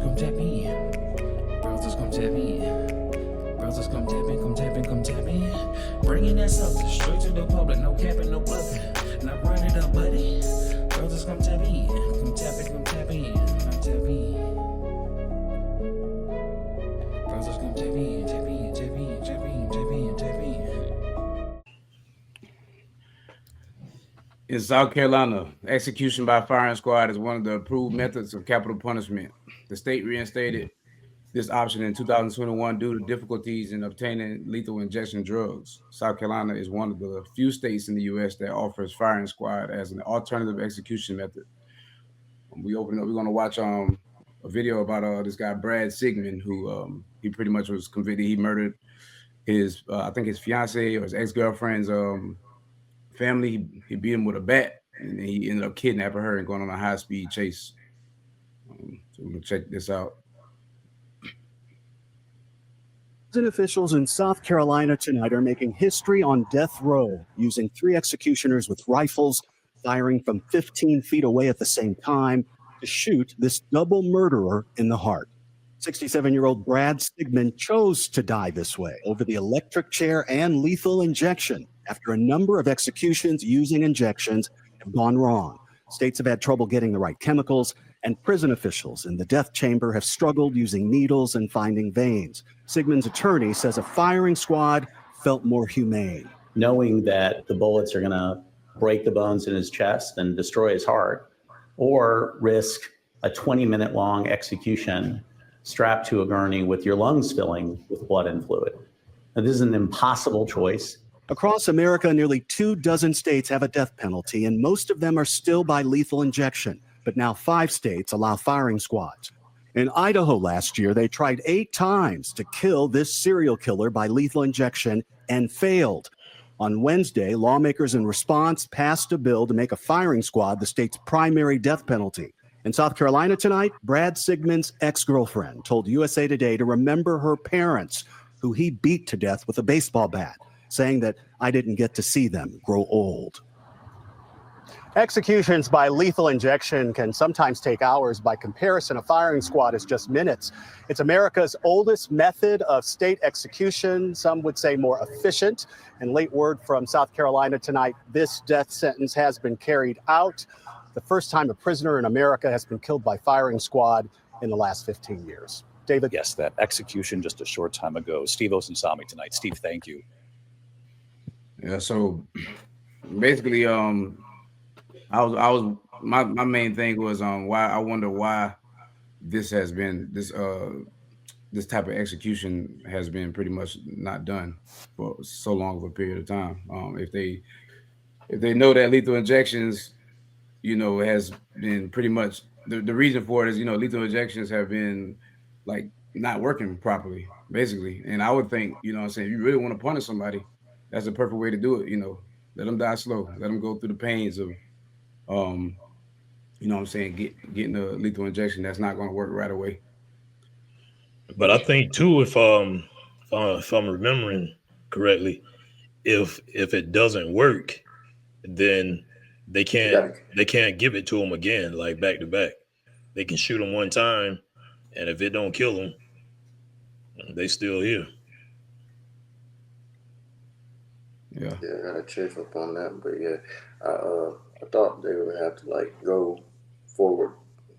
come tap in. Browsers come tap in. Browsers come tap in, come tap in, come tap in. Bringing that stuff straight to the public, no capping, no bluffing. Now run it up, buddy. Browsers come tap in. Come tap in, come tap in. Come tap in. Browsers come tap in, tap in, tap in, tap in, tap in, tap in. In South Carolina, execution by firing squad is one of the approved methods of capital punishment. The state reinstated this option in 2021 due to difficulties in obtaining lethal injection drugs. South Carolina is one of the few states in the U.S. that offers firing squad as an alternative execution method. We open up. We're going to watch a video about this guy Brad Sigmon, who he pretty much was convicted. He murdered his I think his fiance or his ex girlfriend's family. He beat him with a bat, and he ended up kidnapping her and going on a high speed chase. So we're gonna check this out. Officials in South Carolina tonight are making history on death row, using 3 executioners with rifles, firing from 15 feet away at the same time to shoot this double murderer in the heart. 67-year-old Brad Sigmon chose to die this way over the electric chair and lethal injection after a number of executions using injections have gone wrong. States have had trouble getting the right chemicals, and prison officials in the death chamber have struggled using needles and finding veins. Sigmon's attorney says a firing squad felt more humane. Knowing that the bullets are going to break the bones in his chest and destroy his heart, or risk a 20-minute long execution strapped to a gurney with your lungs filling with blood and fluid. Now, this is an impossible choice. Across America, nearly 24 states have a death penalty, and most of them are still by lethal injection. But now 5 states allow firing squads. In Idaho last year, they tried 8 times to kill this serial killer by lethal injection and failed. On Wednesday, lawmakers in response passed a bill to make a firing squad the state's primary death penalty. In South Carolina tonight, Brad Sigmon's ex-girlfriend told USA Today to remember her parents, who he beat to death with a baseball bat, saying that I didn't get to see them grow old. Executions by lethal injection can sometimes take hours. By comparison, a firing squad is just minutes. It's America's oldest method of state execution, some would say more efficient. And late word from South Carolina tonight, this death sentence has been carried out. The first time a prisoner in America has been killed by firing squad in the last 15 years. David? Yes, that execution just a short time ago. Steve Osensami tonight. Steve, thank you. Yeah, so basically, my main thing was why I wonder why this has been this type of execution has been pretty much not done for so long of a period of time. If they know that lethal injections, has been pretty much the reason for it is lethal injections have been like not working properly, basically. And I would think if you really want to punish somebody, that's the perfect way to do it. Let them die slow, let them go through the pains of getting a lethal injection. That's not going to work right away. But I think too, if I'm remembering correctly, if it doesn't work, then they can't give it to them again, like back to back. They can shoot them one time, and if it don't kill them, they still here. Yeah, I gotta check up on that, but yeah, I thought they would have to go forward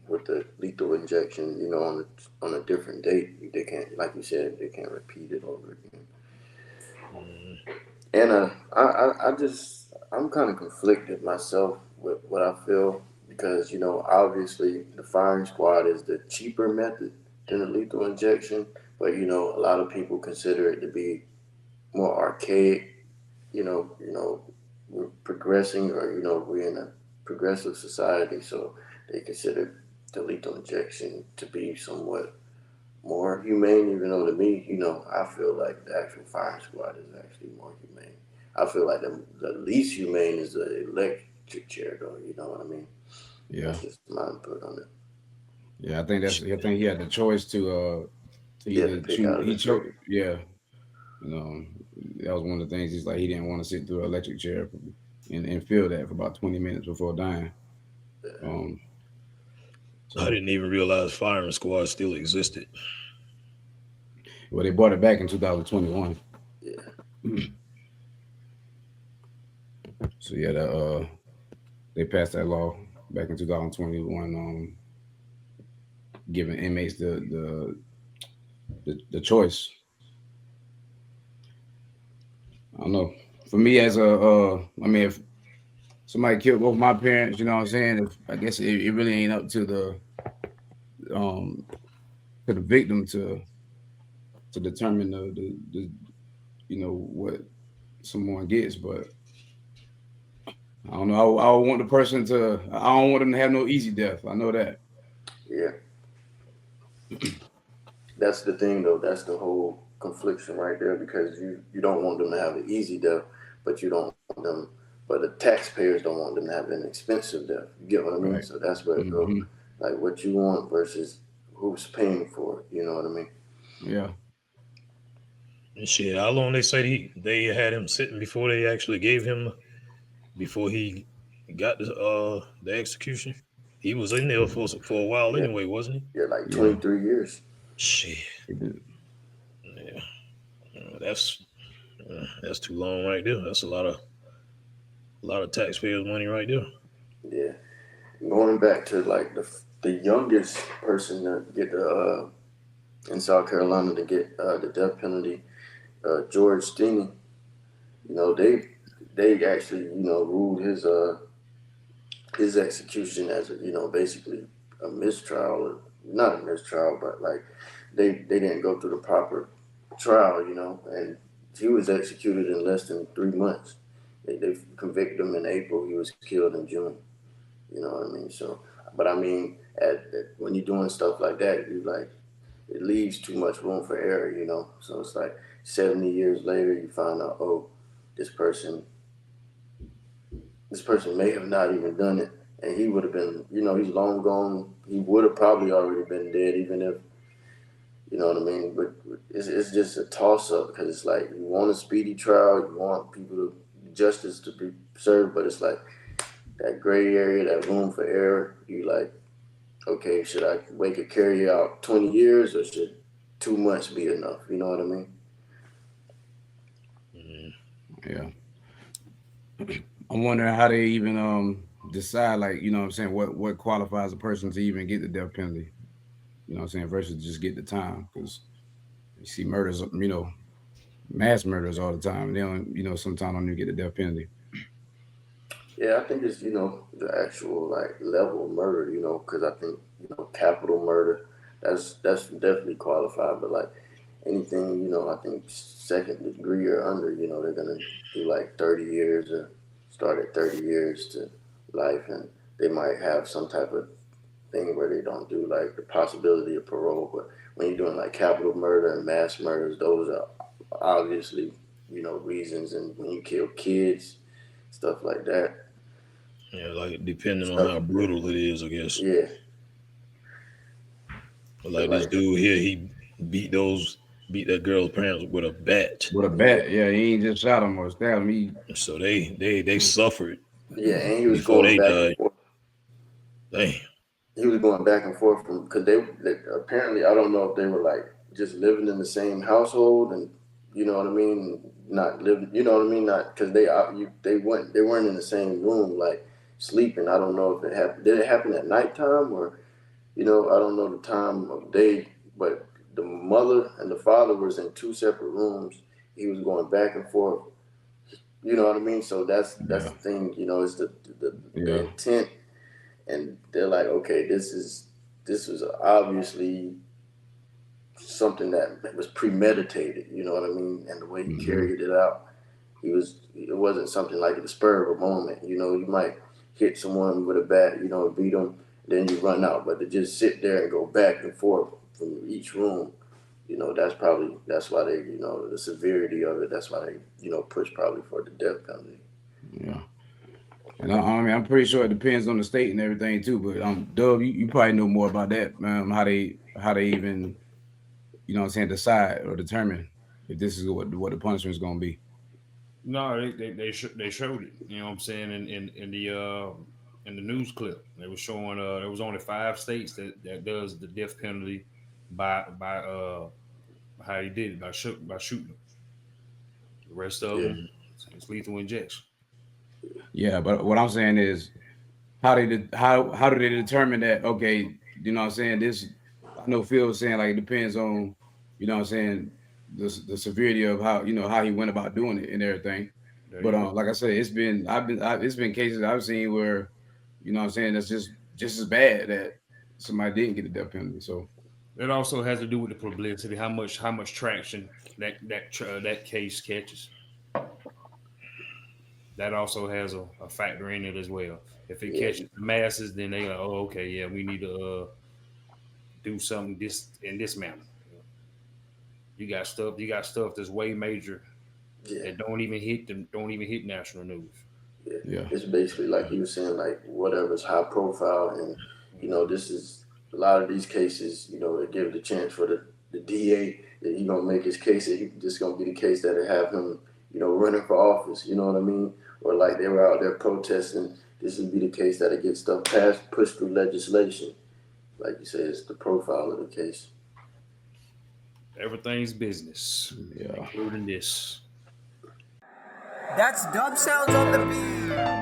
with the lethal injection, on a different date. They can't, like you said, they can't repeat it over again. And I'm kind of conflicted myself with what I feel because obviously the firing squad is the cheaper method than the lethal injection, but a lot of people consider it to be more archaic. We're progressing, or we're in a progressive society, so they consider the lethal injection to be somewhat more humane, even though to me, I feel like the actual firing squad is actually more humane. I feel like the least humane is the electric chair, though. You know what I mean? Yeah. That's just my input on it. Yeah, I think he had the choice to either choose. He chose. Yeah. That was one of the things. He's like he didn't want to sit through an electric chair and feel that for about 20 minutes before dying. I didn't even realize firing squad still existed. Well, they brought it back in 2021. Yeah. So yeah, they passed that law back in 2021, giving inmates the choice. I don't know. For me, as I mean, if somebody killed both my parents, you know what I'm saying? I guess it really ain't up um to the victim to determine the what someone gets, but I don't know. I want the person to. I don't want them to have no easy death. I know that. Yeah. That's the thing, though. That's the whole confliction right there, because you don't want them to have an easy death, but you don't want them. But the taxpayers don't want them to have an expensive death. You get what I mean? Right. So that's where it goes. Like what you want versus who's paying for it. You know what I mean? Yeah. And shit, how long they said they had him sitting before they actually gave him before he got the execution? He was in there for a while Yeah. anyway, wasn't he? Yeah, like Yeah. 23 years. Shit. Yeah. That's too long right there. That's a lot of taxpayers' money right there. Yeah. Going back to like the youngest person to get the in South Carolina to get the death penalty, George Stiney. You know, they actually ruled his execution as basically a mistrial, or not a mistrial, but like they didn't go through the proper trial, and he was executed in less than 3 months. They convicted him in April. He was killed in June. You know what I mean? So, but I mean, when you're doing stuff like that, it leaves too much room for error. So it's like 70 years later, you find out, oh, this person may have not even done it, and he would have been, he's long gone. He would have probably already been dead, even if, you know what I mean. But it's just a toss up, because it's like you want a speedy trial, you want justice to be served, but it's like that gray area, that room for error. You like, okay, should I make it carry out 20 years, or should 2 months be enough? You know what I mean? Yeah. I'm wondering how they even decide, like, you know what I'm saying, what qualifies a person to even get the death penalty. You know what I'm saying, versus just get the time, because you see murders, mass murders all the time, and they don't, sometimes don't even get the death penalty. Yeah, I think it's the actual like level of murder, because I think capital murder, that's definitely qualified, but like anything, I think second degree or under, they're gonna do like 30 years, or start at 30 years to life, and they might have some type of thing where they don't do like the possibility of parole. But when you're doing like capital murder and mass murders, those are obviously reasons, and when you kill kids, stuff like that. Yeah, like depending on how brutal it is, I guess. Yeah. Like this dude here, he beat that girl's parents with a bat. With a bat, yeah. He ain't just shot him or stabbed him. So they suffered. Yeah, and he was before going they back died. and forth. Damn. He was going back and forth because they apparently, I don't know if they were like just living in the same household, and you know what I mean, not living, you know what I mean, not because they weren't in the same room like sleeping. I don't know if it happened. Did it happen at nighttime, or I don't know the time of day, but the mother and the father was in two separate rooms. He was going back and forth. You know what I mean? So that's the thing. Is the intent, and they're like, okay, this was obviously something that was premeditated. You know what I mean? And the way he carried it out, it wasn't something like the spur of a moment. You might hit someone with a bat, beat them, then you run out. But to just sit there and go back and forth from each room, that's why they, the severity of it. That's why they, push probably for the death penalty. Yeah. And I mean, I'm pretty sure it depends on the state and everything too. But Dub, you probably know more about that, how they even, decide or determine if this is what the punishment is going to be. No, they showed it. You know what I'm saying? In the in the news clip. They was showing there was only 5 states that does the death penalty by how he did it by shooting them. The rest of Yeah. them, it's lethal injection. Yeah, but what I'm saying is, how do they determine that? Okay, you know what I'm saying. This, I know Phil was saying like it depends on, you know what I'm saying, the severity of how how he went about doing it and everything. There But you go. like I said, it's been cases I've seen where, you know what I'm saying, that's just as bad that somebody didn't get the death penalty. So It also has to do with the publicity, how much traction that case catches. That also has a factor in it as well. If it Yeah. catches the masses, then they like, oh, okay, yeah, we need to do something in this manner. You got stuff that's way major Yeah. that don't even hit national news. Yeah. yeah, It's basically like you were saying, like whatever's high profile, and this is a lot of these cases. They give the chance for the DA that he gonna make his case. That he just gonna be the case that they have him, running for office. You know what I mean? Or like they were out there protesting. This would be the case that it gets stuff passed, pushed through legislation. Like you said, it's the profile of the case. Everything's business, yeah. including this. That's dub sounds on the beat.